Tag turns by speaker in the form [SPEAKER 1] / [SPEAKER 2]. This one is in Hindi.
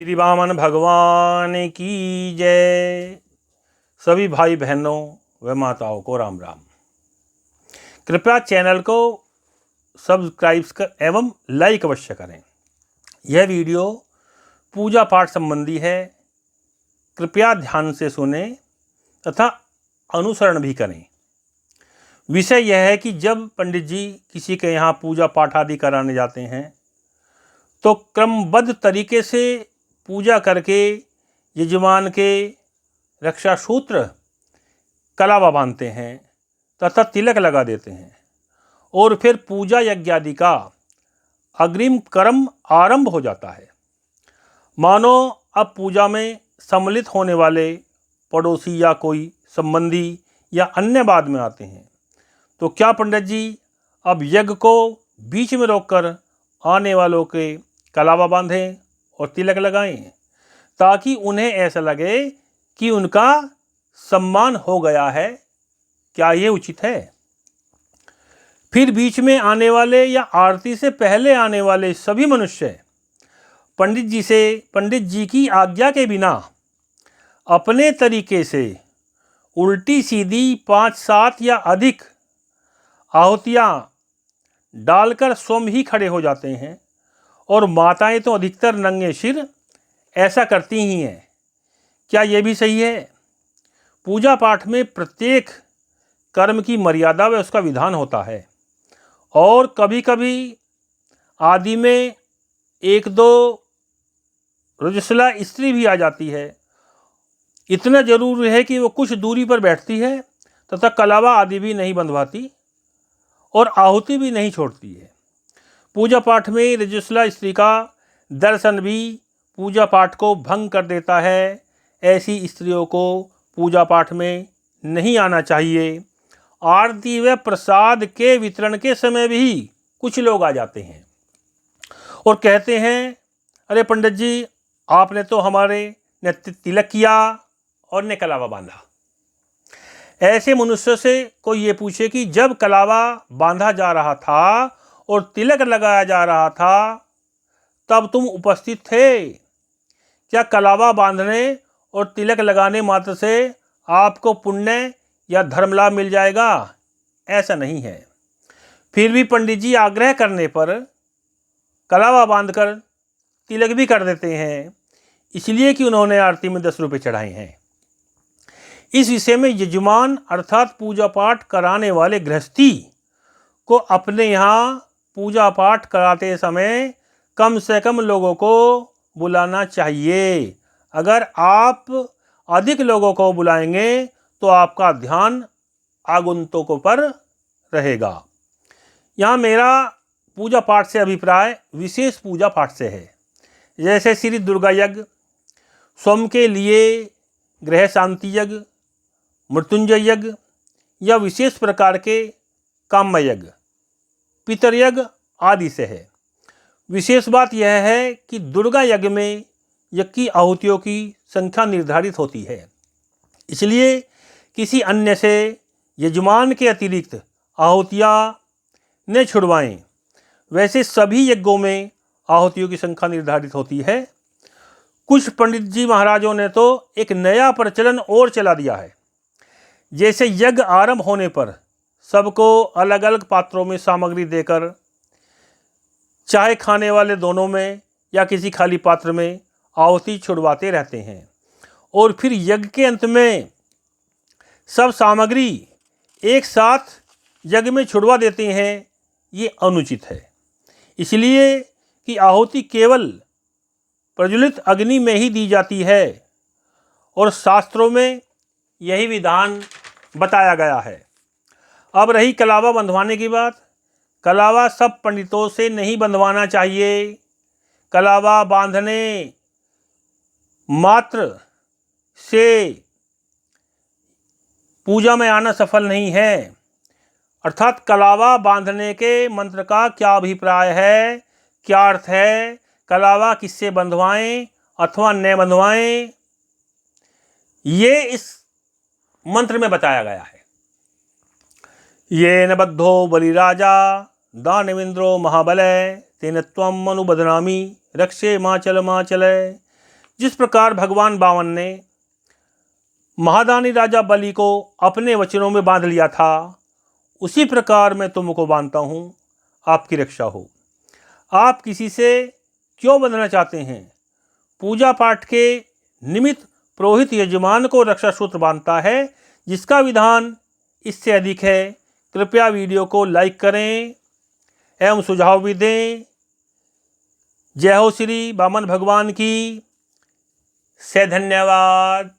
[SPEAKER 1] श्री वामन भगवान की जय। सभी भाई बहनों व माताओं को राम राम। कृपया चैनल को सब्सक्राइब कर एवं लाइक अवश्य करें। यह वीडियो पूजा पाठ संबंधी है, कृपया ध्यान से सुने तथा अनुसरण भी करें। विषय यह है कि जब पंडित जी किसी के यहाँ पूजा पाठ आदि कराने जाते हैं तो क्रमबद्ध तरीके से पूजा करके यजमान के रक्षा सूत्र कलावा बांधते हैं तथा तिलक लगा देते हैं और फिर पूजा यज्ञ आदि का अग्रिम कर्म आरंभ हो जाता है। मानो अब पूजा में सम्मिलित होने वाले पड़ोसी या कोई संबंधी या अन्य बाद में आते हैं तो क्या पंडित जी अब यज्ञ को बीच में रोककर आने वालों के कलावा बांधें और तिलक लगाएं ताकि उन्हें ऐसा लगे कि उनका सम्मान हो गया है। क्या ये उचित है? फिर बीच में आने वाले या आरती से पहले आने वाले सभी मनुष्य पंडित जी की आज्ञा के बिना अपने तरीके से उल्टी सीधी 5-7 या अधिक आहुतियाँ डालकर स्वयं ही खड़े हो जाते हैं और माताएं तो अधिकतर नंगे सिर ऐसा करती ही हैं। क्या ये भी सही है? पूजा पाठ में प्रत्येक कर्म की मर्यादा व उसका विधान होता है और कभी कभी आदि में 1-2 रजस्वला स्त्री भी आ जाती है। इतना जरूर है कि वो कुछ दूरी पर बैठती है तथा कलावा आदि भी नहीं बंधवाती और आहुति भी नहीं छोड़ती है। पूजा पाठ में रजस्वला स्त्री का दर्शन भी पूजा पाठ को भंग कर देता है। ऐसी स्त्रियों को पूजा पाठ में नहीं आना चाहिए। आरती व प्रसाद के वितरण के समय भी कुछ लोग आ जाते हैं और कहते हैं, अरे पंडित जी आपने तो हमारे ने तिलक किया और ने कलावा बांधा। ऐसे मनुष्य से कोई ये पूछे कि जब कलावा बांधा जा रहा था और तिलक लगाया जा रहा था तब तुम उपस्थित थे? क्या कलावा बांधने और तिलक लगाने मात्र से आपको पुण्य या धर्म लाभ मिल जाएगा? ऐसा नहीं है। फिर भी पंडित जी आग्रह करने पर कलावा बांधकर तिलक भी कर देते हैं, इसलिए कि उन्होंने आरती में 10 रुपये चढ़ाए हैं। इस विषय में यजमान अर्थात पूजा पाठ कराने वाले गृहस्थी को अपने यहाँ पूजा पाठ कराते समय कम से कम लोगों को बुलाना चाहिए। अगर आप अधिक लोगों को बुलाएंगे तो आपका ध्यान आगंतुकों पर रहेगा। यहाँ मेरा पूजा पाठ से अभिप्राय विशेष पूजा पाठ से है, जैसे श्री दुर्गा यज्ञ, स्वयं के लिए गृह शांति यज्ञ, मृत्युंजय यज्ञ या विशेष प्रकार के काम्य यज्ञ, पितर यज्ञ आदि से है। विशेष बात यह है कि दुर्गा यज्ञ में यज्ञ की आहुतियों की संख्या निर्धारित होती है, इसलिए किसी अन्य से यजमान के अतिरिक्त आहुतियाँ न छुड़वाएं। वैसे सभी यज्ञों में आहुतियों की संख्या निर्धारित होती है। कुछ पंडित जी महाराजों ने तो एक नया प्रचलन और चला दिया है, जैसे यज्ञ आरंभ होने पर सबको अलग अलग पात्रों में सामग्री देकर चाहे खाने वाले दोनों में या किसी खाली पात्र में आहुति छुड़वाते रहते हैं और फिर यज्ञ के अंत में सब सामग्री एक साथ यज्ञ में छुड़वा देते हैं। ये अनुचित है, इसलिए कि आहुति केवल प्रज्वलित अग्नि में ही दी जाती है और शास्त्रों में यही विधान बताया गया है। अब रही कलावा बंधवाने की बात। कलावा सब पंडितों से नहीं बंधवाना चाहिए। कलावा बांधने मात्र से पूजा में आना सफल नहीं है। अर्थात कलावा बांधने के मंत्र का क्या अभिप्राय है, क्या अर्थ है, कलावा किससे बंधवाएं अथवा न बंधवाएं, ये इस मंत्र में बताया गया है। ये न बद्धो बलिराजा दानवेंद्रो महाबलय तेन त्वम मनु बदनामी रक्षे माचल माचलय जिस प्रकार भगवान बामन ने महादानी राजा बलि को अपने वचनों में बांध लिया था, उसी प्रकार मैं तुमको बांधता हूँ, आपकी रक्षा हो। आप किसी से क्यों बंधना चाहते हैं? पूजा पाठ के निमित्त पुरोहित यजमान को रक्षा सूत्र बांधता है, जिसका विधान इससे अधिक है। कृपया वीडियो को लाइक करें एवं सुझाव भी दें। जय हो श्री बामन भगवान की। से धन्यवाद।